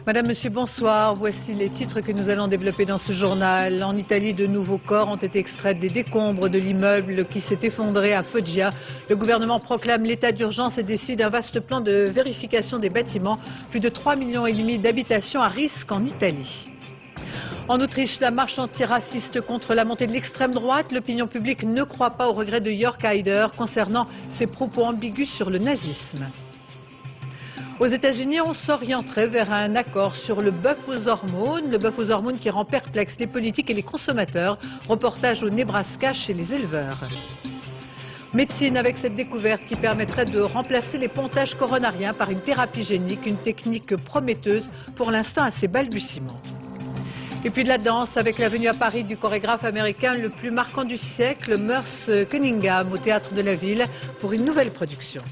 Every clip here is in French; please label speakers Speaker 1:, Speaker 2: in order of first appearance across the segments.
Speaker 1: Madame, Monsieur, bonsoir. Voici les titres que nous allons développer dans ce journal. En Italie, de nouveaux corps ont été extraits des décombres de l'immeuble qui s'est effondré à Foggia. Le gouvernement proclame l'état d'urgence et décide un vaste plan de vérification des bâtiments. Plus de 3,5 millions d'habitations à risque en Italie. En Autriche, la marche antiraciste contre la montée de l'extrême droite. L'opinion publique ne croit pas au regret de Jörg Haider concernant ses propos ambigus sur le nazisme. Aux États-Unis, on s'orienterait vers un accord sur le bœuf aux hormones qui rend perplexes les politiques et les consommateurs. Reportage au Nebraska chez les éleveurs. Médecine avec cette découverte qui permettrait de remplacer les pontages coronariens par une thérapie génique, une technique prometteuse, pour l'instant assez balbutiement. Et puis de la danse avec la venue à Paris du chorégraphe américain le plus marquant du siècle, Merce Cunningham, au Théâtre de la Ville, pour une nouvelle production.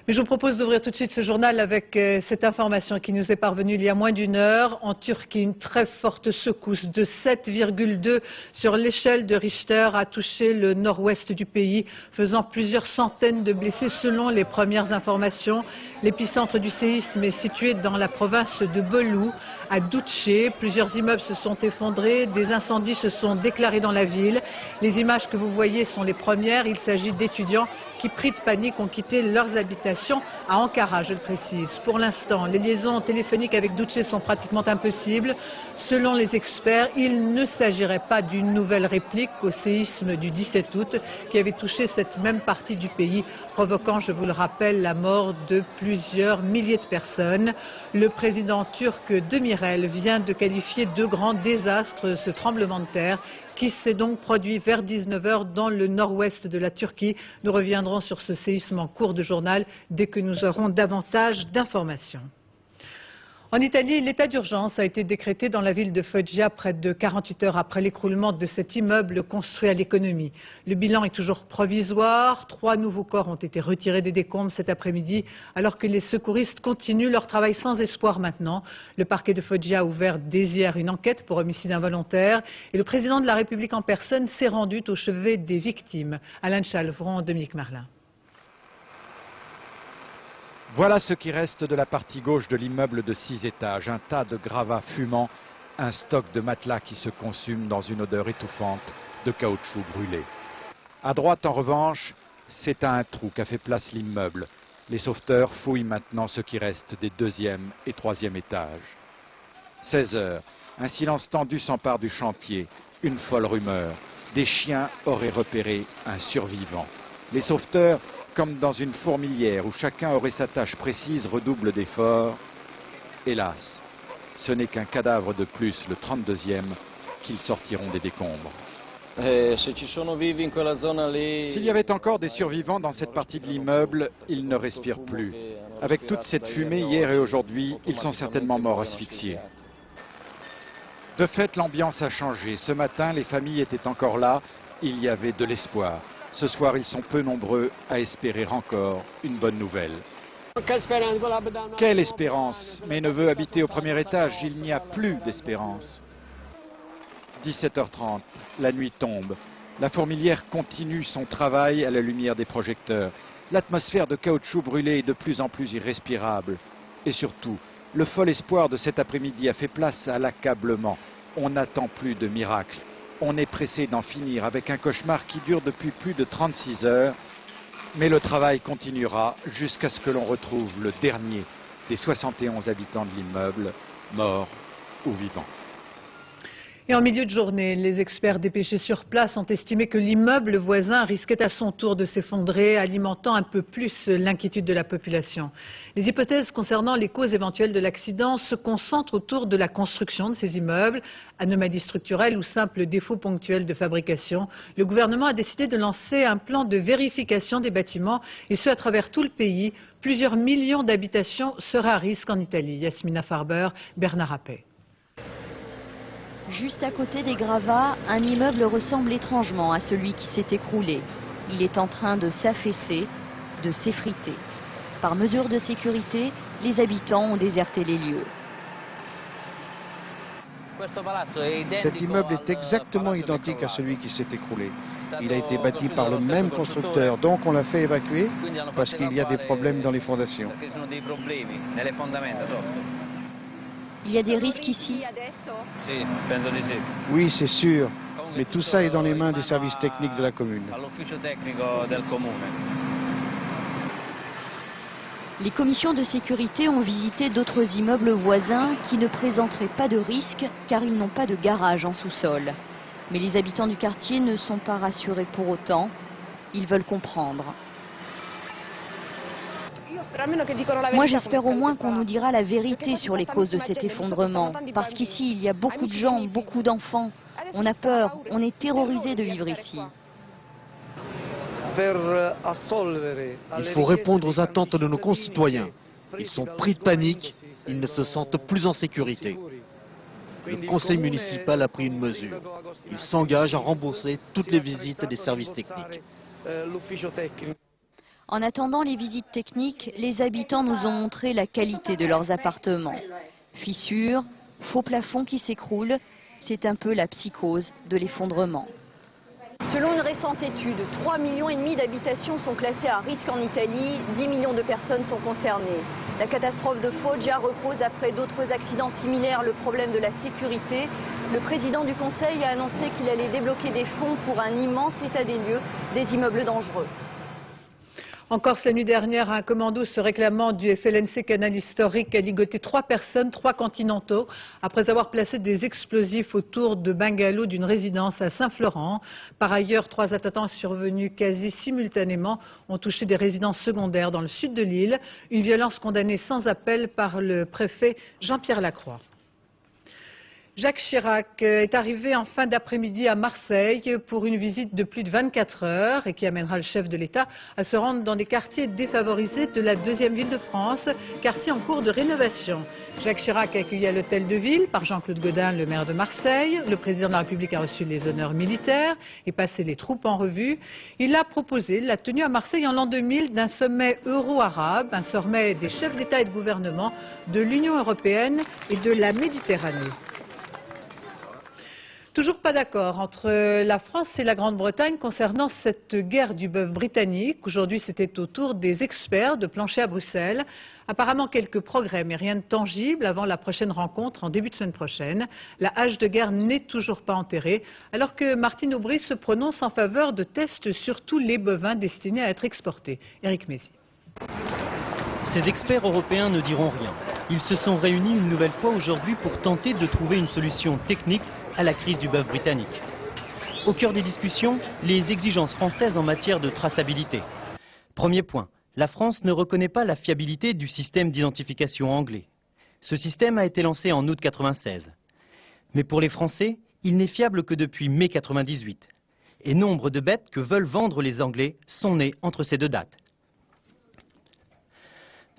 Speaker 1: Mais je vous propose d'ouvrir tout de suite ce journal avec cette information qui nous est parvenue il y a moins d'une heure. En Turquie, une très forte secousse de 7,2 sur l'échelle de Richter a touché le nord-ouest du pays, faisant plusieurs centaines de blessés selon les premières informations. L'épicentre du séisme est situé dans la province de Bolu, à Duce. Plusieurs immeubles se sont effondrés, des incendies se sont déclarés dans la ville. Les images que vous voyez sont les premières. Il s'agit d'étudiants qui, pris de panique, ont quitté leurs habitations à Ankara, je le précise. Pour l'instant, les liaisons téléphoniques avec Duce sont pratiquement impossibles. Selon les experts, il ne s'agirait pas d'une nouvelle réplique au séisme du 17 août qui avait touché cette même partie du pays, provoquant, je vous le rappelle, la mort de plusieurs milliers de personnes. Le président turc Demirel vient de qualifier de grand désastre ce tremblement de terre qui s'est donc produit vers 19 h dans le nord-ouest de la Turquie. Nous reviendrons sur ce séisme en cours de journal dès que nous aurons davantage d'informations. En Italie, l'état d'urgence a été décrété dans la ville de Foggia près de 48 heures après l'écroulement de cet immeuble construit à l'économie. Le bilan est toujours provisoire. 3 nouveaux corps ont été retirés des décombres cet après-midi alors que les secouristes continuent leur travail sans espoir maintenant. Le parquet de Foggia a ouvert dès hier une enquête pour homicide involontaire et le président de la République en personne s'est rendu au chevet des victimes. Alain Chalvron, Dominique Merlin.
Speaker 2: Voilà ce qui reste de la partie gauche de l'immeuble de 6 étages. Un tas de gravats fumants, un stock de matelas qui se consume dans une odeur étouffante de caoutchouc brûlé. À droite, en revanche, c'est à un trou qu'a fait place l'immeuble. Les sauveteurs fouillent maintenant ce qui reste des 2e et 3e étages. 16 heures, un silence tendu s'empare du chantier. Une folle rumeur. Des chiens auraient repéré un survivant. Les sauveteurs, comme dans une fourmilière où chacun aurait sa tâche précise, redouble d'efforts. Hélas, ce n'est qu'un cadavre de plus, le 32e, qu'ils sortiront des décombres. S'il y avait encore des survivants dans cette partie de l'immeuble, ils ne respirent plus. Avec toute cette fumée hier et aujourd'hui, ils sont certainement morts asphyxiés. De fait, l'ambiance a changé. Ce matin, les familles étaient encore là. Il y avait de l'espoir. Ce soir, ils sont peu nombreux à espérer encore une bonne nouvelle. Quelle espérance! Mes neveux habitaient au premier étage, il n'y a plus d'espérance. 17h30, la nuit tombe. La fourmilière continue son travail à la lumière des projecteurs. L'atmosphère de caoutchouc brûlé est de plus en plus irrespirable. Et surtout, le fol espoir de cet après-midi a fait place à l'accablement. On n'attend plus de miracles. On est pressé d'en finir avec un cauchemar qui dure depuis plus de 36 heures. Mais le travail continuera jusqu'à ce que l'on retrouve le dernier des 71 habitants de l'immeuble, mort ou vivant.
Speaker 1: Et en milieu de journée, les experts dépêchés sur place ont estimé que l'immeuble voisin risquait à son tour de s'effondrer, alimentant un peu plus l'inquiétude de la population. Les hypothèses concernant les causes éventuelles de l'accident se concentrent autour de la construction de ces immeubles, anomalies structurelles ou simples défauts ponctuels de fabrication. Le gouvernement a décidé de lancer un plan de vérification des bâtiments, et ce à travers tout le pays. Plusieurs millions d'habitations seraient à risque en Italie. Yasmina Farber, Bernard Appey.
Speaker 3: Juste à côté des gravats, un immeuble ressemble étrangement à celui qui s'est écroulé. Il est en train de s'affaisser, de s'effriter. Par mesure de sécurité, les habitants ont déserté les lieux.
Speaker 4: Cet immeuble est exactement identique à celui qui s'est écroulé. Il a été bâti par le même constructeur, donc on l'a fait évacuer parce qu'il y a des problèmes dans les fondations.
Speaker 3: Il y a des risques ici.
Speaker 4: Oui, c'est sûr, mais tout ça est dans les mains des services techniques de la commune.
Speaker 3: Les commissions de sécurité ont visité d'autres immeubles voisins qui ne présenteraient pas de risque car ils n'ont pas de garage en sous-sol. Mais les habitants du quartier ne sont pas rassurés pour autant. Ils veulent comprendre. Moi, j'espère au moins qu'on nous dira la vérité sur les causes de cet effondrement. Parce qu'ici, il y a beaucoup de gens, beaucoup d'enfants. On a peur, on est terrorisé de vivre ici.
Speaker 5: Il faut répondre aux attentes de nos concitoyens. Ils sont pris de panique, ils ne se sentent plus en sécurité. Le conseil municipal a pris une mesure. Il s'engage à rembourser toutes les visites des services techniques.
Speaker 3: En attendant les visites techniques, les habitants nous ont montré la qualité de leurs appartements. Fissures, faux plafonds qui s'écroulent, c'est un peu la psychose de l'effondrement. Selon une récente étude, 3,5 millions d'habitations sont classées à risque en Italie, 10 millions de personnes sont concernées. La catastrophe de Foggia repose après d'autres accidents similaires le problème de la sécurité. Le président du Conseil a annoncé qu'il allait débloquer des fonds pour un immense état des lieux des immeubles dangereux.
Speaker 1: En Corse, la nuit dernière, un commando se réclamant du FLNC Canal Historique a ligoté 3 personnes, 3 continentaux, après avoir placé des explosifs autour de bungalows d'une résidence à Saint-Florent. Par ailleurs, 3 attentats survenus quasi simultanément ont touché des résidences secondaires dans le sud de l'île. Une violence condamnée sans appel par le préfet Jean-Pierre Lacroix. Jacques Chirac est arrivé en fin d'après-midi à Marseille pour une visite de plus de 24 heures et qui amènera le chef de l'État à se rendre dans des quartiers défavorisés de la deuxième ville de France, quartier en cours de rénovation. Jacques Chirac a accueilli à l'hôtel de ville par Jean-Claude Gaudin, le maire de Marseille. Le président de la République a reçu les honneurs militaires et passé les troupes en revue. Il a proposé la tenue à Marseille en l'an 2000 d'un sommet euro-arabe, un sommet des chefs d'État et de gouvernement de l'Union européenne et de la Méditerranée. Toujours pas d'accord entre la France et la Grande-Bretagne concernant cette guerre du bœuf britannique. Aujourd'hui, c'était au tour des experts de plancher à Bruxelles. Apparemment, quelques progrès, mais rien de tangible avant la prochaine rencontre en début de semaine prochaine. La hache de guerre n'est toujours pas enterrée, alors que Martine Aubry se prononce en faveur de tests sur tous les bovins destinés à être exportés. Éric Mézy.
Speaker 6: Ces experts européens ne diront rien. Ils se sont réunis une nouvelle fois aujourd'hui pour tenter de trouver une solution technique à la crise du bœuf britannique. Au cœur des discussions, les exigences françaises en matière de traçabilité. Premier point, la France ne reconnaît pas la fiabilité du système d'identification anglais. Ce système a été lancé en août 1996. Mais pour les Français, il n'est fiable que depuis mai 1998. Et nombre de bêtes que veulent vendre les Anglais sont nées entre ces deux dates.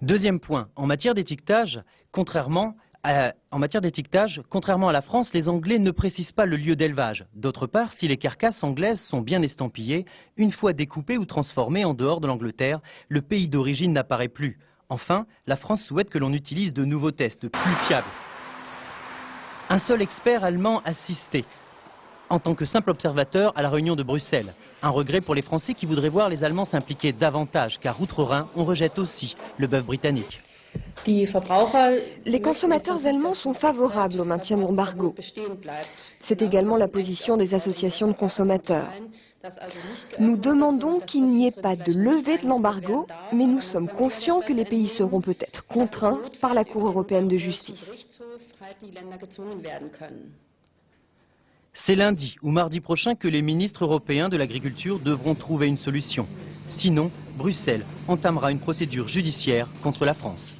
Speaker 6: Deuxième point, en matière d'étiquetage, contrairement à la France, les Anglais ne précisent pas le lieu d'élevage. D'autre part, si les carcasses anglaises sont bien estampillées, une fois découpées ou transformées en dehors de l'Angleterre, le pays d'origine n'apparaît plus. Enfin, la France souhaite que l'on utilise de nouveaux tests plus fiables. Un seul expert allemand assistait en tant que simple observateur à la réunion de Bruxelles. Un regret pour les Français qui voudraient voir les Allemands s'impliquer davantage, car outre-Rhin, on rejette aussi le bœuf britannique.
Speaker 7: Les consommateurs allemands sont favorables au maintien de l'embargo. C'est également la position des associations de consommateurs. Nous demandons qu'il n'y ait pas de levée de l'embargo, mais nous sommes conscients que les pays seront peut-être contraints par la Cour européenne de justice.
Speaker 6: C'est lundi ou mardi prochain que les ministres européens de l'agriculture devront trouver une solution. Sinon, Bruxelles entamera une procédure judiciaire contre la France.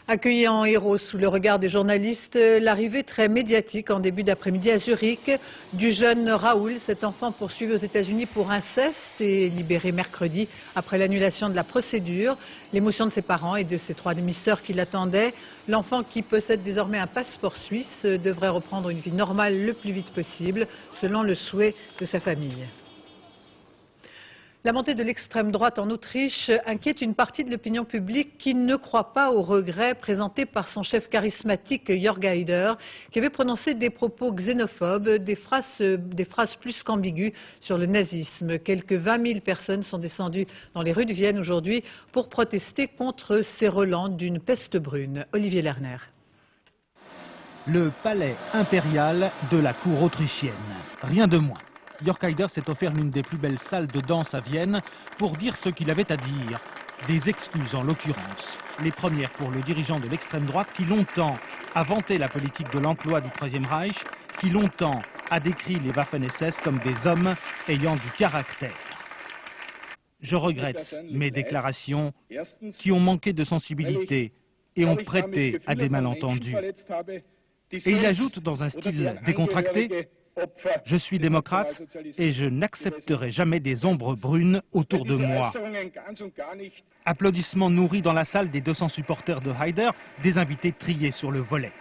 Speaker 1: Accueilli en héros sous le regard des journalistes, l'arrivée très médiatique en début d'après-midi à Zurich du jeune Raoul, cet enfant poursuivi aux États-Unis pour inceste et libéré mercredi après l'annulation de la procédure. L'émotion de ses parents et de ses 3 demi-sœurs qui l'attendaient. L'enfant, qui possède désormais un passeport suisse, devrait reprendre une vie normale le plus vite possible, selon le souhait de sa famille. La montée de l'extrême droite en Autriche inquiète une partie de l'opinion publique qui ne croit pas aux regrets présentés par son chef charismatique Jörg Haider, qui avait prononcé des propos xénophobes, des phrases plus qu'ambiguës sur le nazisme. Quelques 20 000 personnes sont descendues dans les rues de Vienne aujourd'hui pour protester contre ces relents d'une peste brune. Olivier Lerner.
Speaker 8: Le palais impérial de la cour autrichienne. Rien de moins. Jörg Haider s'est offert l'une des plus belles salles de danse à Vienne pour dire ce qu'il avait à dire. Des excuses en l'occurrence. Les premières pour le dirigeant de l'extrême droite qui longtemps a vanté la politique de l'emploi du Troisième Reich, qui longtemps a décrit les Waffen-SS comme des hommes ayant du caractère. Je regrette mes déclarations qui ont manqué de sensibilité et ont prêté à des malentendus. Et il ajoute dans un style décontracté: je suis démocrate et je n'accepterai jamais des ombres brunes autour de moi. Applaudissements nourris dans la salle des 200 supporters de Haider, des invités triés sur le volet.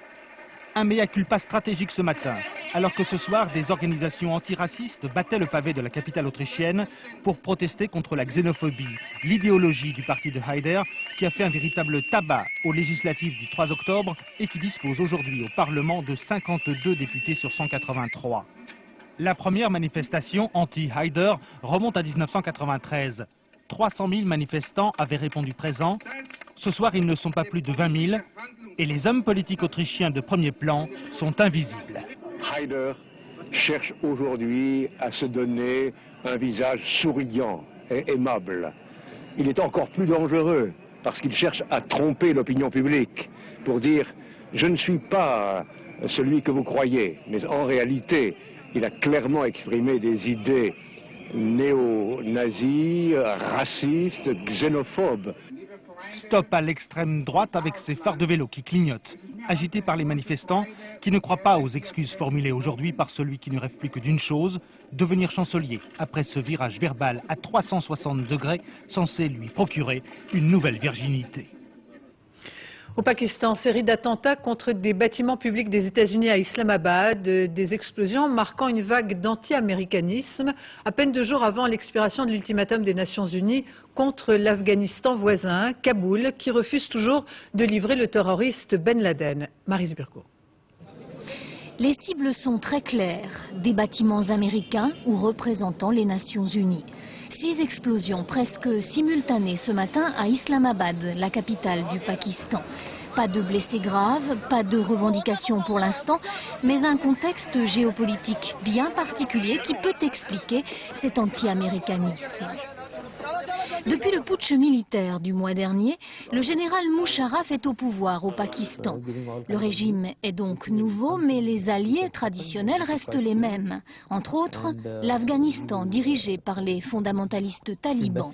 Speaker 8: Un mea culpa stratégique ce matin, alors que ce soir, des organisations antiracistes battaient le pavé de la capitale autrichienne pour protester contre la xénophobie, l'idéologie du parti de Haider, qui a fait un véritable tabac aux législatives du 3 octobre et qui dispose aujourd'hui au Parlement de 52 députés sur 183. La première manifestation anti-Haider remonte à 1993. 300 000 manifestants avaient répondu présents. Ce soir, ils ne sont pas plus de 20 000 et les hommes politiques autrichiens de premier plan sont invisibles.
Speaker 9: Haider cherche aujourd'hui à se donner un visage souriant et aimable. Il est encore plus dangereux parce qu'il cherche à tromper l'opinion publique pour dire « je ne suis pas celui que vous croyez », mais en réalité, il a clairement exprimé des idées néo-nazis, racistes, xénophobes.
Speaker 8: Stop à l'extrême droite avec ses phares de vélo qui clignotent, agités par les manifestants qui ne croient pas aux excuses formulées aujourd'hui par celui qui ne rêve plus que d'une chose, devenir chancelier après ce virage verbal à 360 degrés censé lui procurer une nouvelle virginité.
Speaker 1: Au Pakistan, série d'attentats contre des bâtiments publics des États-Unis à Islamabad, des explosions marquant une vague d'anti-américanisme, à peine 2 jours avant l'expiration de l'ultimatum des Nations Unies contre l'Afghanistan voisin, Kaboul, qui refuse toujours de livrer le terroriste Ben Laden. Maryse Burco.
Speaker 10: Les cibles sont très claires, des bâtiments américains ou représentant les Nations Unies. 6 explosions presque simultanées ce matin à Islamabad, la capitale du Pakistan. Pas de blessés graves, pas de revendications pour l'instant, mais un contexte géopolitique bien particulier qui peut expliquer cet anti-américanisme. Depuis le putsch militaire du mois dernier, le général Musharraf est au pouvoir au Pakistan. Le régime est donc nouveau, mais les alliés traditionnels restent les mêmes. Entre autres, l'Afghanistan dirigé par les fondamentalistes talibans.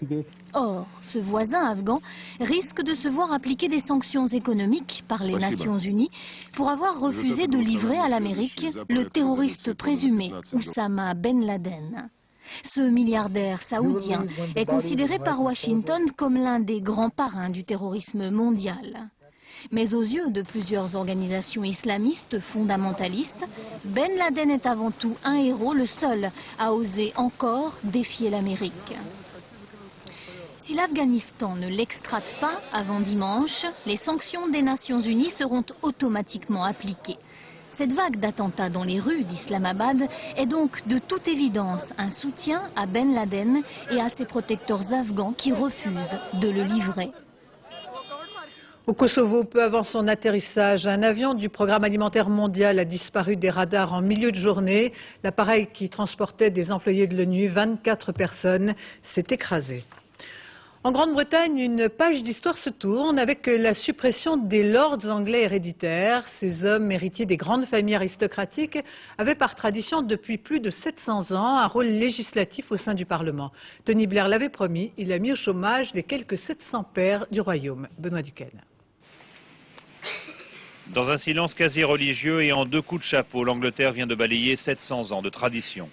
Speaker 10: Or, ce voisin afghan risque de se voir appliquer des sanctions économiques par les Nations Unies pour avoir refusé de livrer à l'Amérique le terroriste présumé Oussama Ben Laden. Ce milliardaire saoudien est considéré par Washington comme l'un des grands parrains du terrorisme mondial. Mais aux yeux de plusieurs organisations islamistes fondamentalistes, Ben Laden est avant tout un héros, le seul à oser encore défier l'Amérique. Si l'Afghanistan ne l'extrade pas avant dimanche, les sanctions des Nations Unies seront automatiquement appliquées. Cette vague d'attentats dans les rues d'Islamabad est donc de toute évidence un soutien à Ben Laden et à ses protecteurs afghans qui refusent de le livrer.
Speaker 1: Au Kosovo, peu avant son atterrissage, un avion du Programme alimentaire mondial a disparu des radars en milieu de journée. L'appareil qui transportait des employés de l'ONU, 24 personnes, s'est écrasé. En Grande-Bretagne, une page d'histoire se tourne avec la suppression des lords anglais héréditaires. Ces hommes héritiers des grandes familles aristocratiques avaient par tradition depuis plus de 700 ans un rôle législatif au sein du Parlement. Tony Blair l'avait promis, il a mis au chômage les quelques 700 pairs du royaume. Benoît Duquesne.
Speaker 11: Dans un silence quasi religieux et en 2 coups de chapeau, l'Angleterre vient de balayer 700 ans de tradition.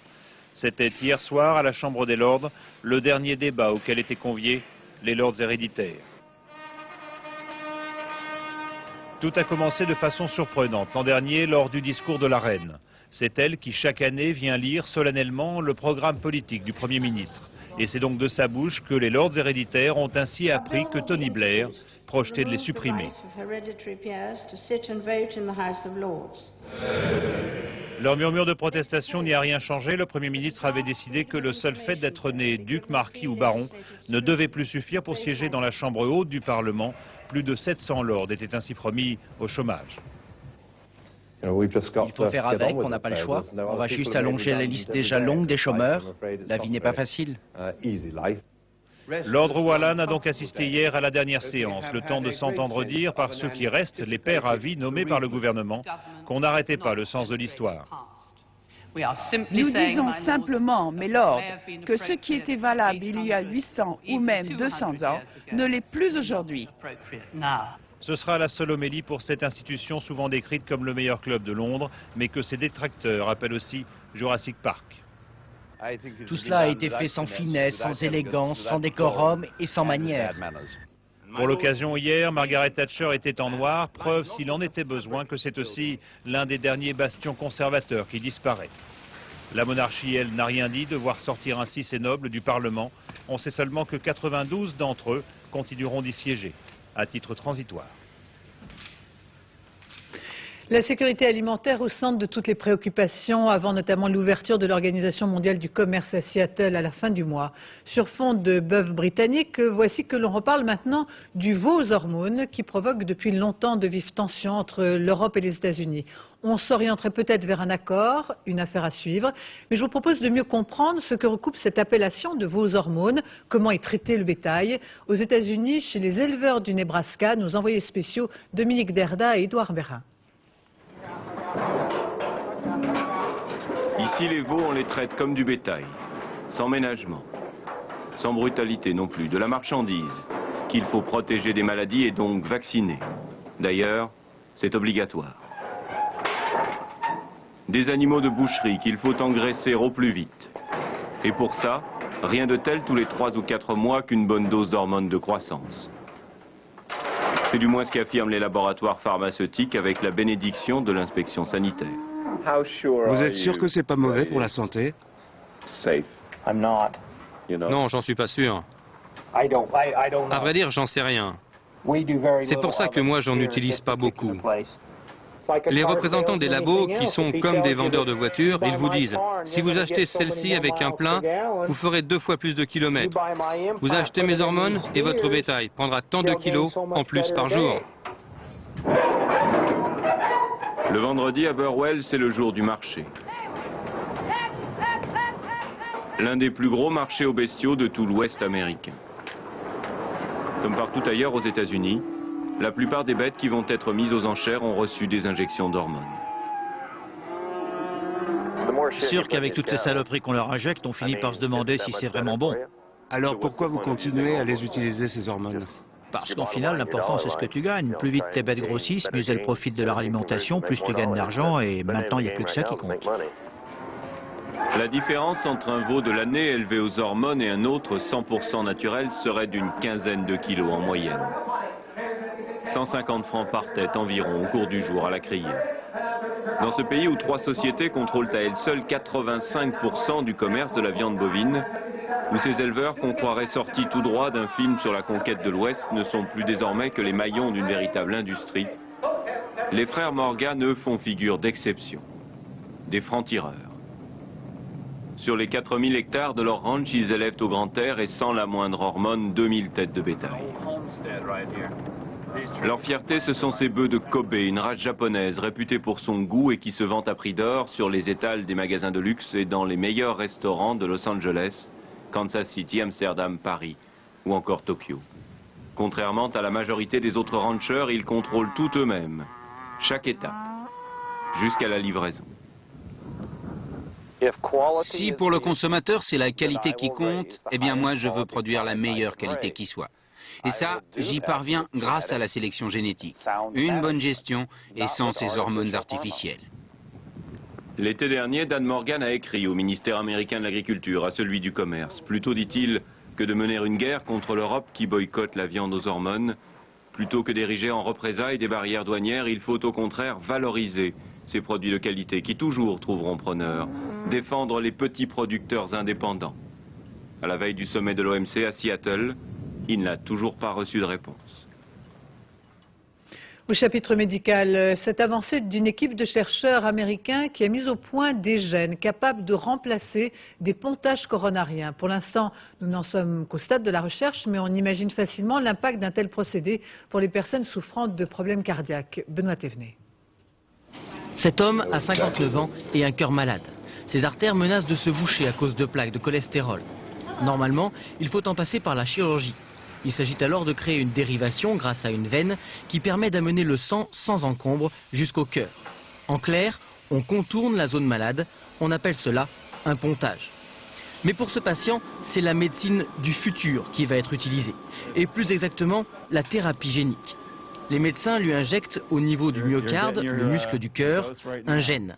Speaker 11: C'était hier soir à la Chambre des Lords, le dernier débat auquel étaient conviés les lords héréditaires. Tout a commencé de façon surprenante l'an dernier lors du discours de la reine. C'est elle qui, chaque année, vient lire solennellement le programme politique du Premier ministre. Et c'est donc de sa bouche que les lords héréditaires ont ainsi appris que Tony Blair projetait de les supprimer. Leur murmure de protestation n'y a rien changé. Le Premier ministre avait décidé que le seul fait d'être né duc, marquis ou baron ne devait plus suffire pour siéger dans la chambre haute du Parlement. Plus de 700 lords étaient ainsi promis au chômage.
Speaker 12: Il faut faire avec, on n'a pas le choix. On va juste allonger la liste déjà longue des chômeurs. La vie n'est pas facile.
Speaker 11: Lord Rowallan a donc assisté hier à la dernière séance, le temps de s'entendre dire par ceux qui restent, les pairs à vie nommés par le gouvernement, qu'on n'arrêtait pas le sens de l'histoire.
Speaker 13: Nous disons simplement, mes lords, que ce qui était valable il y a 800 ou même 200 ans ne l'est plus aujourd'hui.
Speaker 11: Ce sera la seule homélie pour cette institution souvent décrite comme le meilleur club de Londres, mais que ses détracteurs appellent aussi Jurassic Park.
Speaker 12: Tout cela a été fait sans finesse, sans élégance, sans décorum et sans manière.
Speaker 11: Pour l'occasion, hier, Margaret Thatcher était en noir, preuve s'il en était besoin que c'est aussi l'un des derniers bastions conservateurs qui disparaît. La monarchie, elle, n'a rien dit de voir sortir ainsi ses nobles du Parlement. On sait seulement que 92 d'entre eux continueront d'y siéger, à titre transitoire.
Speaker 1: La sécurité alimentaire au centre de toutes les préoccupations avant notamment l'ouverture de l'Organisation mondiale du commerce à Seattle à la fin du mois. Sur fond de bœuf britannique, voici que l'on reparle maintenant du veau aux hormones qui provoque depuis longtemps de vives tensions entre l'Europe et les États-Unis. On s'orienterait peut-être vers un accord, une affaire à suivre, mais je vous propose de mieux comprendre ce que recoupe cette appellation de veau aux hormones, comment est traité le bétail. Aux États-Unis, chez les éleveurs du Nebraska, nos envoyés spéciaux Dominique Derda et Édouard Bérin.
Speaker 14: Ici, les veaux, on les traite comme du bétail, sans ménagement, sans brutalité non plus, de la marchandise, qu'il faut protéger des maladies et donc vacciner. D'ailleurs, c'est obligatoire. Des animaux de boucherie qu'il faut engraisser au plus vite. Et pour ça, rien de tel tous les 3 ou 4 mois qu'une bonne dose d'hormones de croissance. C'est du moins ce qu'affirment les laboratoires pharmaceutiques avec la bénédiction de l'inspection sanitaire.
Speaker 15: Vous êtes sûr que c'est pas mauvais pour la santé?
Speaker 16: Non, j'en suis pas sûr. À vrai dire, j'en sais rien. C'est pour ça que moi, j'en utilise pas beaucoup. Les représentants des labos, qui sont comme des vendeurs de voitures, ils vous disent, si vous achetez celle-ci avec un plein, vous ferez 2 fois plus de kilomètres. Vous achetez mes hormones et votre bétail prendra tant de kilos en plus par jour.
Speaker 14: Le vendredi à Burwell, c'est le jour du marché. L'un des plus gros marchés aux bestiaux de tout l'Ouest américain. Comme partout ailleurs aux États-Unis, la plupart des bêtes qui vont être mises aux enchères ont reçu des injections d'hormones.
Speaker 5: Sûr qu'avec toutes ces saloperies qu'on leur injecte, on finit par se demander si c'est vraiment bon.
Speaker 15: Alors pourquoi vous continuez à les utiliser, ces hormones?
Speaker 5: Parce qu'en final, l'important c'est ce que tu gagnes. Plus vite tes bêtes grossissent, mieux elles profitent de leur alimentation, plus tu gagnes d'argent et maintenant il n'y a plus que ça qui compte.
Speaker 14: La différence entre un veau de l'année élevé aux hormones et un autre 100% naturel serait d'une quinzaine de kilos en moyenne. 150 francs par tête environ au cours du jour à la criée. Dans ce pays où 3 sociétés contrôlent à elles seules 85% du commerce de la viande bovine, où ces éleveurs qu'on croirait sortis tout droit d'un film sur la conquête de l'Ouest ne sont plus désormais que les maillons d'une véritable industrie, les frères Morgan, eux, font figure d'exception, des francs-tireurs. Sur les 4000 hectares de leur ranch, ils élèvent au grand air et sans la moindre hormone 2000 têtes de bétail. Leur fierté, ce sont ces bœufs de Kobe, une race japonaise réputée pour son goût et qui se vend à prix d'or sur les étals des magasins de luxe et dans les meilleurs restaurants de Los Angeles, Kansas City, Amsterdam, Paris ou encore Tokyo. Contrairement à la majorité des autres rancheurs, ils contrôlent tout eux-mêmes, chaque étape, jusqu'à la livraison.
Speaker 17: Si pour le consommateur c'est la qualité qui compte, eh bien moi je veux produire la meilleure qualité qui soit. Et ça, j'y parviens grâce à la sélection génétique, une bonne gestion et sans ces hormones artificielles.
Speaker 14: L'été dernier, Dan Morgan a écrit au ministère américain de l'Agriculture, à celui du Commerce. Plutôt, dit-il, que de mener une guerre contre l'Europe qui boycotte la viande aux hormones, plutôt que d'ériger en représailles des barrières douanières, il faut au contraire valoriser Ces produits de qualité qui toujours trouveront preneur. Défendre les petits producteurs indépendants. À la veille du sommet de l'OMC à Seattle, il n'a toujours pas reçu de réponse.
Speaker 1: Au chapitre médical, cette avancée d'une équipe de chercheurs américains qui a mis au point des gènes capables de remplacer des pontages coronariens. Pour l'instant, nous n'en sommes qu'au stade de la recherche, mais on imagine facilement l'impact d'un tel procédé pour les personnes souffrant de problèmes cardiaques. Benoît Thévenet.
Speaker 18: Cet homme a 59 ans et un cœur malade. Ses artères menacent de se boucher à cause de plaques de cholestérol. Normalement, il faut en passer par la chirurgie. Il s'agit alors de créer une dérivation grâce à une veine qui permet d'amener le sang sans encombre jusqu'au cœur. En clair, on contourne la zone malade, on appelle cela un pontage. Mais pour ce patient, c'est la médecine du futur qui va être utilisée, et plus exactement la thérapie génique. Les médecins lui injectent au niveau du myocarde, le muscle du cœur, un gène.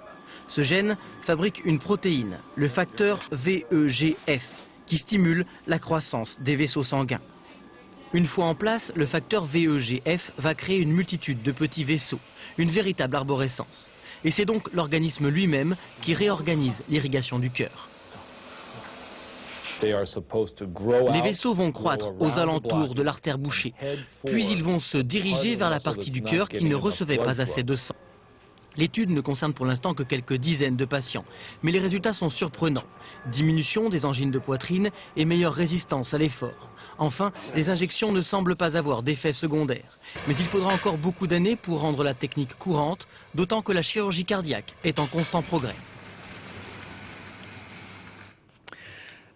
Speaker 18: Ce gène fabrique une protéine, le facteur VEGF, qui stimule la croissance des vaisseaux sanguins. Une fois en place, le facteur VEGF va créer une multitude de petits vaisseaux, une véritable arborescence. Et c'est donc l'organisme lui-même qui réorganise l'irrigation du cœur. Les vaisseaux vont croître aux alentours de l'artère bouchée, puis ils vont se diriger vers la partie du cœur qui ne recevait pas assez de sang. L'étude ne concerne pour l'instant que quelques dizaines de patients, mais les résultats sont surprenants. Diminution des angines de poitrine et meilleure résistance à l'effort. Enfin, les injections ne semblent pas avoir d'effets secondaires. Mais il faudra encore beaucoup d'années pour rendre la technique courante, d'autant que la chirurgie cardiaque est en constant progrès.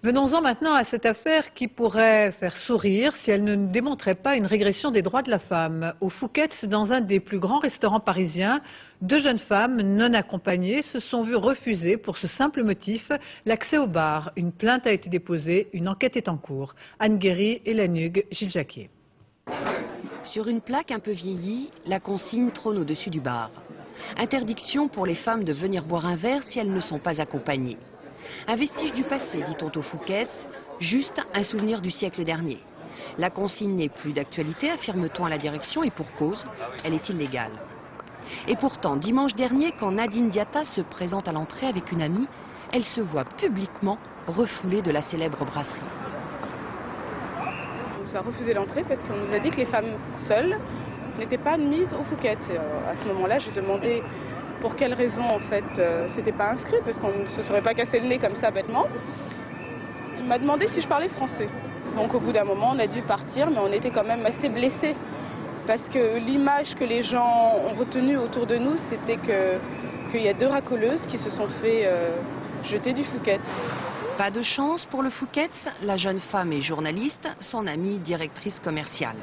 Speaker 1: Venons-en maintenant à cette affaire qui pourrait faire sourire si elle ne démontrait pas une régression des droits de la femme. Au Fouquet's, dans un des plus grands restaurants parisiens, 2 jeunes femmes non accompagnées se sont vues refuser pour ce simple motif l'accès au bar. Une plainte a été déposée, une enquête est en cours. Anne Guéry et Lanugue, Gilles Jacquier.
Speaker 19: Sur une plaque un peu vieillie, la consigne trône au-dessus du bar. Interdiction pour les femmes de venir boire un verre si elles ne sont pas accompagnées. Un vestige du passé, dit-on au Fouquet's, juste un souvenir du siècle dernier. La consigne n'est plus d'actualité, affirme-t-on à la direction, et pour cause, elle est illégale. Et pourtant, dimanche dernier, quand Nadine Diatta se présente à l'entrée avec une amie, elle se voit publiquement refoulée de la célèbre brasserie.
Speaker 20: On nous a refusé l'entrée parce qu'on nous a dit que les femmes seules n'étaient pas admises au Fouquet's. À ce moment-là, j'ai demandé pour quelle raison en fait c'était pas inscrit, parce qu'on ne se serait pas cassé le nez comme ça bêtement. Il m'a demandé si je parlais français. Donc au bout d'un moment on a dû partir, mais on était quand même assez blessés. Parce que l'image que les gens ont retenue autour de nous, c'était qu'il y a 2 racoleuses qui se sont fait jeter du Fouquet's.
Speaker 19: Pas de chance pour le Fouquet's, la jeune femme est journaliste, son amie directrice commerciale.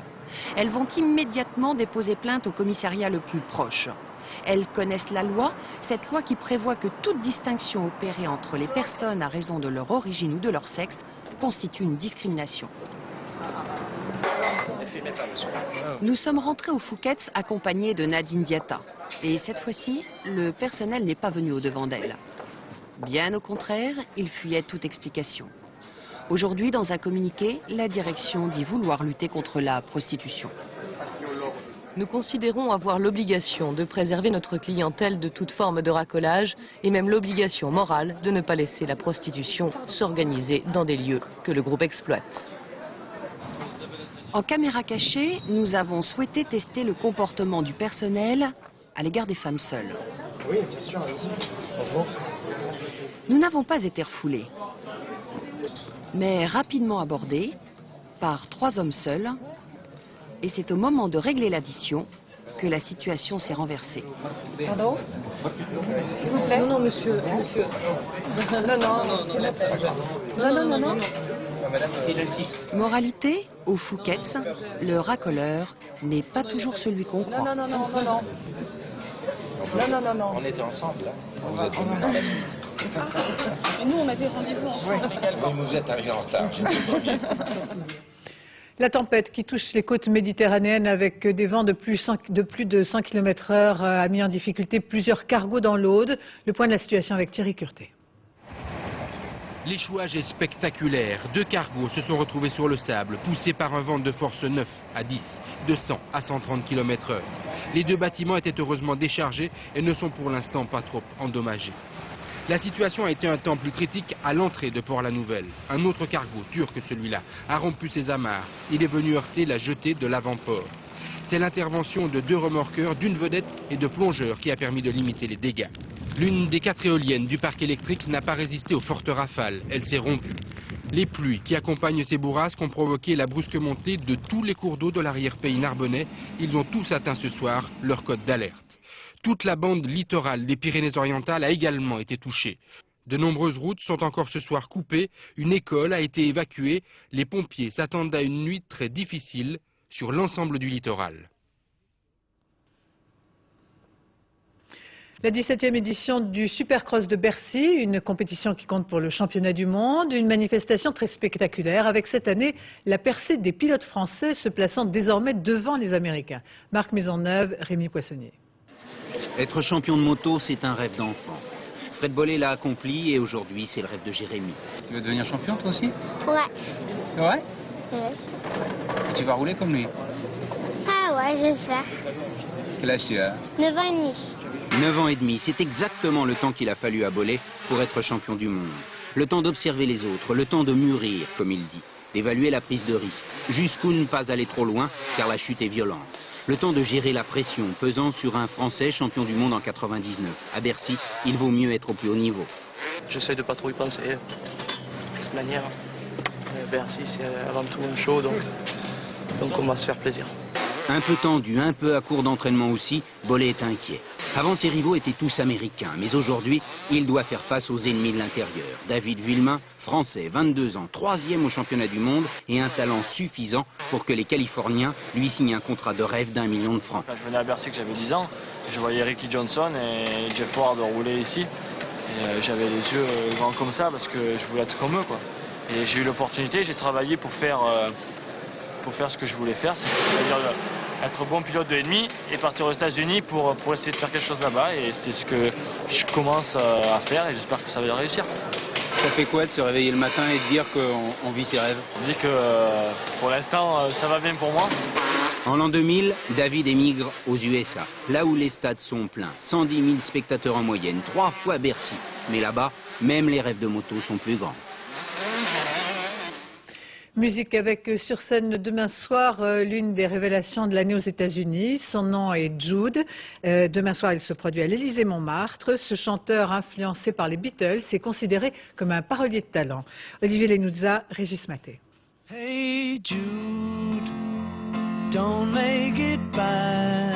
Speaker 19: Elles vont immédiatement déposer plainte au commissariat le plus proche. Elles connaissent la loi, cette loi qui prévoit que toute distinction opérée entre les personnes à raison de leur origine ou de leur sexe constitue une discrimination. Nous sommes rentrés au Fouquet's accompagnés de Nadine Diatta. Et cette fois-ci, le personnel n'est pas venu au-devant d'elle. Bien au contraire, il fuyait toute explication. Aujourd'hui, dans un communiqué, la direction dit vouloir lutter contre la prostitution.
Speaker 21: Nous considérons avoir l'obligation de préserver notre clientèle de toute forme de racolage et même l'obligation morale de ne pas laisser la prostitution s'organiser dans des lieux que le groupe exploite.
Speaker 19: En caméra cachée, nous avons souhaité tester le comportement du personnel à l'égard des femmes seules.
Speaker 22: Oui, bien sûr, allez-y. Bonjour.
Speaker 19: Nous n'avons pas été refoulés, mais rapidement abordés par 3 hommes seuls. Et c'est au moment de régler l'addition que la situation s'est renversée.
Speaker 21: Pardon? S'il vous plaît? Non, non, monsieur. Non, non.
Speaker 19: Moralité, au Fouquet's, le racoleur n'est pas toujours celui qu'on croit.
Speaker 21: Non.
Speaker 22: On était ensemble, là. Vous êtes
Speaker 20: Et nous, on avait rendez-vous ensemble également.
Speaker 22: Vous êtes arrivés en retard.
Speaker 1: La tempête qui touche les côtes méditerranéennes avec des vents de plus de 100 km/h a mis en difficulté plusieurs cargos dans l'Aude. Le point de la situation avec Thierry Curté.
Speaker 2: L'échouage est spectaculaire. 2 cargos se sont retrouvés sur le sable, poussés par un vent de force 9 à 10, de 100 à 130 km/h. Les 2 bâtiments étaient heureusement déchargés et ne sont pour l'instant pas trop endommagés. La situation a été un temps plus critique à l'entrée de Port-la-Nouvelle. Un autre cargo, turc que celui-là, a rompu ses amarres. Il est venu heurter la jetée de l'avant-port. C'est l'intervention de 2 remorqueurs, d'une vedette et de plongeurs qui a permis de limiter les dégâts. L'une des 4 éoliennes du parc électrique n'a pas résisté aux fortes rafales. Elle s'est rompue. Les pluies qui accompagnent ces bourrasques ont provoqué la brusque montée de tous les cours d'eau de l'arrière-pays narbonnais. Ils ont tous atteint ce soir leur cote d'alerte. Toute la bande littorale des Pyrénées-Orientales a également été touchée. De nombreuses routes sont encore ce soir coupées. Une école a été évacuée. Les pompiers s'attendent à une nuit très difficile sur l'ensemble du littoral.
Speaker 1: La 17e édition du Supercross de Bercy, une compétition qui compte pour le championnat du monde, une manifestation très spectaculaire avec cette année la percée des pilotes français se plaçant désormais devant les Américains. Marc Maisonneuve, Rémi Poissonnier.
Speaker 17: Être champion de moto, c'est un rêve d'enfant. Fred Bollé l'a accompli et aujourd'hui c'est le rêve de Jérémy.
Speaker 4: Tu veux devenir champion toi aussi?
Speaker 23: Ouais.
Speaker 4: Ouais?
Speaker 23: Ouais.
Speaker 4: Et tu vas rouler comme lui?
Speaker 23: Ah ouais, j'espère.
Speaker 4: Quel âge tu as?
Speaker 23: 9 ans et demi.
Speaker 17: 9 ans et demi, c'est exactement le temps qu'il a fallu à Bollé pour être champion du monde. Le temps d'observer les autres, le temps de mûrir, comme il dit, d'évaluer la prise de risque, jusqu'où ne pas aller trop loin, car la chute est violente. Le temps de gérer la pression pesant sur un Français champion du monde en 99. À Bercy, il vaut mieux être au plus haut niveau.
Speaker 24: J'essaie de pas trop y penser. De toute manière, Bercy c'est avant tout un show, donc on va se faire plaisir.
Speaker 17: Un peu tendu, un peu à court d'entraînement aussi, Bollé est inquiet. Avant, ses rivaux étaient tous américains, mais aujourd'hui, il doit faire face aux ennemis de l'intérieur. David Villemain, français, 22 ans, 3e au championnat du monde et un talent suffisant pour que les Californiens lui signent un contrat de rêve d'1 million de francs.
Speaker 25: Quand je venais à Bercy, que j'avais 10 ans, je voyais Ricky Johnson et Jeff Ward rouler ici. J'avais les yeux grands comme ça parce que je voulais être comme eux, quoi. Et j'ai eu l'opportunité, j'ai travaillé pour faire ce que je voulais faire, c'est-à-dire être bon pilote de l'ennemi et partir aux États-Unis pour essayer de faire quelque chose là-bas. Et c'est ce que je commence à faire et j'espère que ça va réussir.
Speaker 4: Ça fait quoi de se réveiller le matin et de dire qu'on vit ses rêves?
Speaker 25: On dit que pour l'instant ça va bien pour moi.
Speaker 17: En l'an 2000, David émigre aux USA, là où les stades sont pleins. 110 000 spectateurs en moyenne, 3 fois Bercy. Mais là-bas, même les rêves de moto sont plus grands.
Speaker 1: Musique avec sur scène demain soir l'une des révélations de l'année aux États-Unis. Son nom est Jude. Demain soir, il se produit à l'Élysée-Montmartre. Ce chanteur influencé par les Beatles est considéré comme un parolier de talent. Olivier Lenouza, Régis Maté.
Speaker 26: Hey Jude, don't make it bad.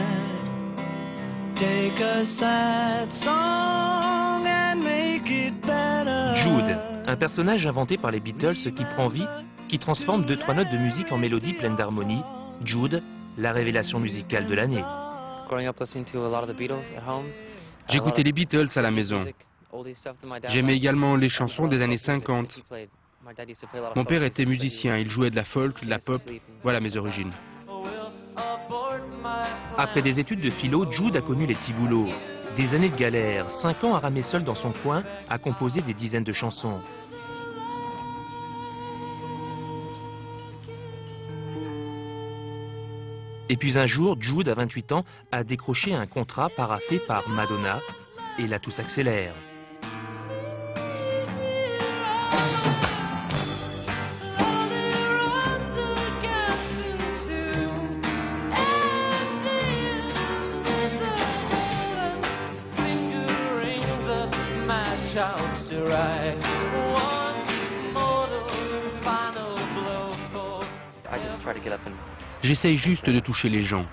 Speaker 26: Take a sad song and make it better.
Speaker 27: Jude, un personnage inventé par les Beatles qui prend vie, qui transforme 2-3 notes de musique en mélodies pleines d'harmonie. Jude, la révélation musicale de l'année.
Speaker 2: J'écoutais les Beatles à la maison. J'aimais également les chansons des années 50. Mon père était musicien, il jouait de la folk, de la pop. Voilà mes origines.
Speaker 27: Après des études de philo, Jude a connu les petits boulots. Des années de galère, 5 ans à ramer seul dans son coin, à composer des dizaines de chansons. Et puis un jour, Jude, à 28 ans, a décroché un contrat paraphé par Madonna, et là tout s'accélère.
Speaker 2: J'essaye juste de toucher les gens.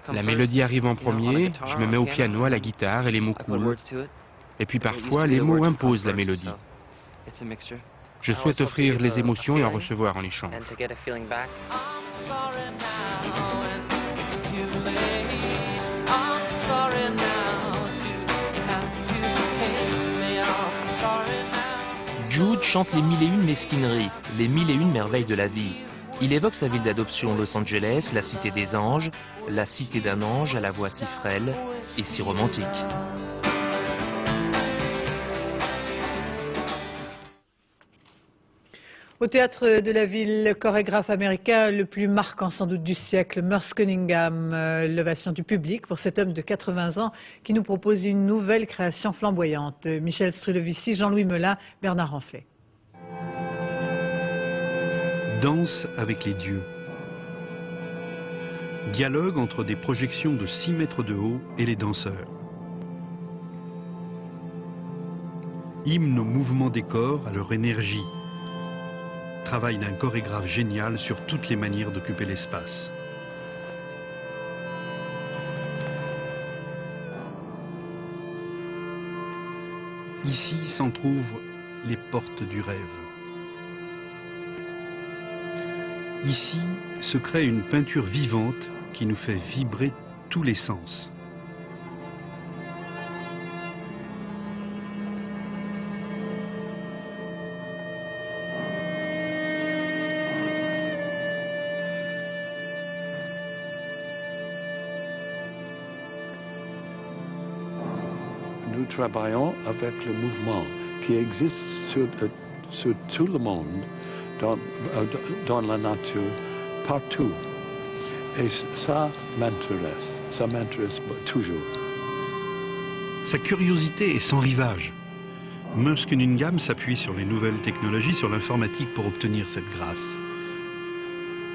Speaker 2: La mélodie arrive en premier, je me mets au piano, à la guitare et les mots coulent. Et puis parfois, les mots imposent la mélodie. Je souhaite offrir les émotions et en recevoir en échange.
Speaker 27: Jude chante les 1001 mesquineries, les 1001 merveilles de la vie. Il évoque sa ville d'adoption Los Angeles, la cité des anges, la cité d'un ange à la voix si frêle et si romantique.
Speaker 1: Au théâtre de la ville, le chorégraphe américain le plus marquant sans doute du siècle, Merce Cunningham, l'ovation du public pour cet homme de 80 ans qui nous propose une nouvelle création flamboyante. Michel Strulovici, Jean-Louis Melin, Bernard Ranflet.
Speaker 3: Danse avec les dieux. Dialogue entre des projections de 6 mètres de haut et les danseurs. Hymne au mouvement des corps, à leur énergie. Travail d'un chorégraphe génial sur toutes les manières d'occuper l'espace. Ici s'entr'ouvrent les portes du rêve. Ici se crée une peinture vivante qui nous fait vibrer tous les sens.
Speaker 6: Nous travaillons avec le mouvement qui existe sur tout le monde, dans la nature, partout. Et ça m'intéresse toujours.
Speaker 3: Sa curiosité est sans rivage. Merce Cunningham s'appuie sur les nouvelles technologies, sur l'informatique pour obtenir cette grâce.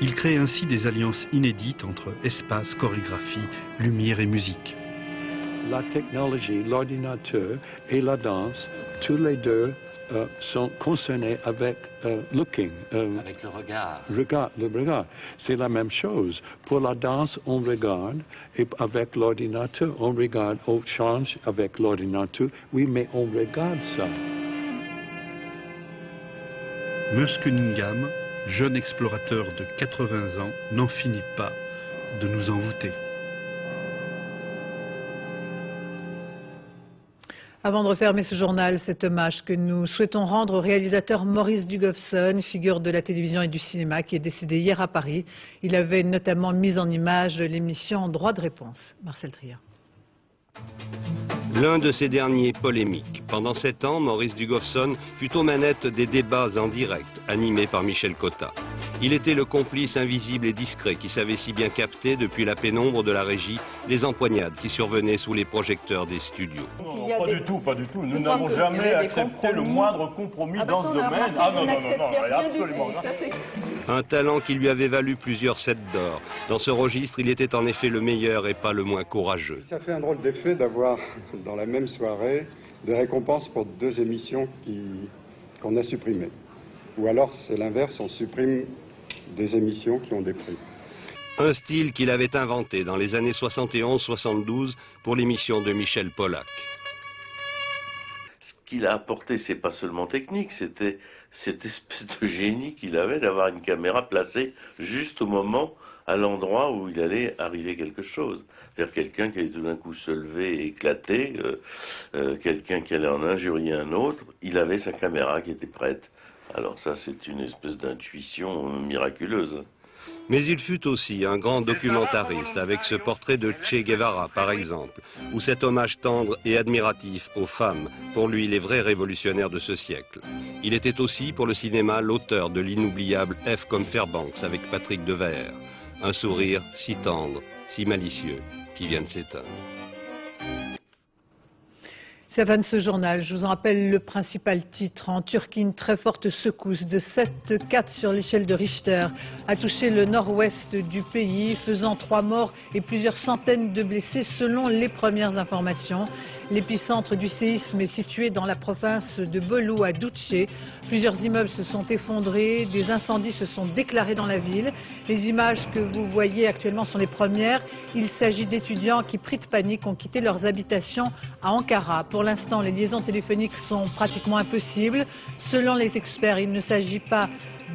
Speaker 3: Il crée ainsi des alliances inédites entre espace, chorégraphie, lumière et musique.
Speaker 6: La technologie, l'ordinateur et la danse, tous les deux sont concernés avec looking.
Speaker 7: Avec le regard.
Speaker 6: Le regard. C'est la même chose. Pour la danse, on regarde, et avec l'ordinateur, on regarde, on change avec l'ordinateur. Oui, mais on regarde ça.
Speaker 3: Merce Cunningham, jeune explorateur de 80 ans, n'en finit pas de nous envoûter.
Speaker 1: Avant de refermer ce journal, cet hommage que nous souhaitons rendre au réalisateur Maurice Dugofson, figure de la télévision et du cinéma, qui est décédé hier à Paris. Il avait notamment mis en image l'émission Droit de réponse. Marcel Trier.
Speaker 8: L'un de ces derniers polémiques. Pendant 7 ans, Maurice Dugofson fut aux manettes des débats en direct, animés par Michel Cotta. Il était le complice invisible et discret qui savait si bien capter, depuis la pénombre de la régie, les empoignades qui survenaient sous les projecteurs des studios.
Speaker 9: Non, pas du tout, pas du tout. Nous n'avons jamais accepté le moindre compromis dans ce domaine. Ah non, absolument.
Speaker 8: Un talent qui lui avait valu plusieurs sets d'or. Dans ce registre, il était en effet le meilleur et pas le moins courageux.
Speaker 10: Ça fait un drôle d'effet d'avoir, dans la même soirée, des récompenses pour 2 émissions qu'on a supprimées. Ou alors, c'est l'inverse, on supprime des émissions qui ont des prix.
Speaker 8: Un style qu'il avait inventé dans les années 71-72 pour l'émission de Michel Pollack.
Speaker 13: Ce qu'il a apporté, c'est pas seulement technique, c'était cette espèce de génie qu'il avait d'avoir une caméra placée juste au moment, à l'endroit où il allait arriver quelque chose. C'est-à-dire quelqu'un qui allait tout d'un coup se lever et éclater, quelqu'un qui allait en injurier un autre, il avait sa caméra qui était prête. Alors ça, c'est une espèce d'intuition miraculeuse.
Speaker 8: Mais il fut aussi un grand documentariste, avec ce portrait de Che Guevara, par exemple, ou cet hommage tendre et admiratif aux femmes, pour lui les vrais révolutionnaires de ce siècle. Il était aussi, pour le cinéma, l'auteur de l'inoubliable F comme Fairbanks avec Patrick Devers. Un sourire si tendre, si malicieux, qui vient de s'éteindre.
Speaker 1: C'est la fin de ce journal. Je vous en rappelle le principal titre. En Turquie, une très forte secousse de 7,4 sur l'échelle de Richter a touché le nord-ouest du pays, faisant 3 morts et plusieurs centaines de blessés selon les premières informations. L'épicentre du séisme est situé dans la province de Bolu à Duce. Plusieurs immeubles se sont effondrés, des incendies se sont déclarés dans la ville. Les images que vous voyez actuellement sont les premières. Il s'agit d'étudiants qui, pris de panique, ont quitté leurs habitations à Ankara. Pour l'instant, les liaisons téléphoniques sont pratiquement impossibles. Selon les experts, il ne s'agit pas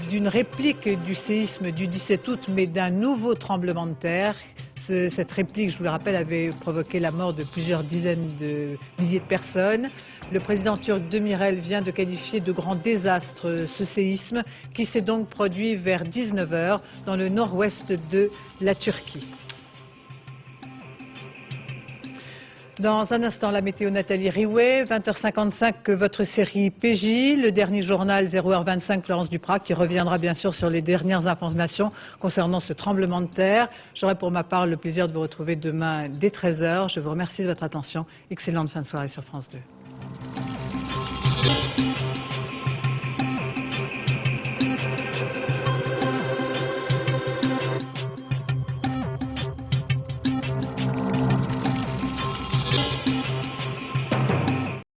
Speaker 1: d'une réplique du séisme du 17 août, mais d'un nouveau tremblement de terre. Cette réplique, je vous le rappelle, avait provoqué la mort de plusieurs dizaines de milliers de personnes. Le président turc Demirel vient de qualifier de grand désastre ce séisme qui s'est donc produit vers 19 h dans le nord-ouest de la Turquie. Dans un instant, la météo Nathalie Riouet, 20h55, votre série PJ, le dernier journal 0h25, Florence Duprat, qui reviendra bien sûr sur les dernières informations concernant ce tremblement de terre. J'aurai pour ma part le plaisir de vous retrouver demain dès 13h. Je vous remercie de votre attention. Excellente fin de soirée sur France 2.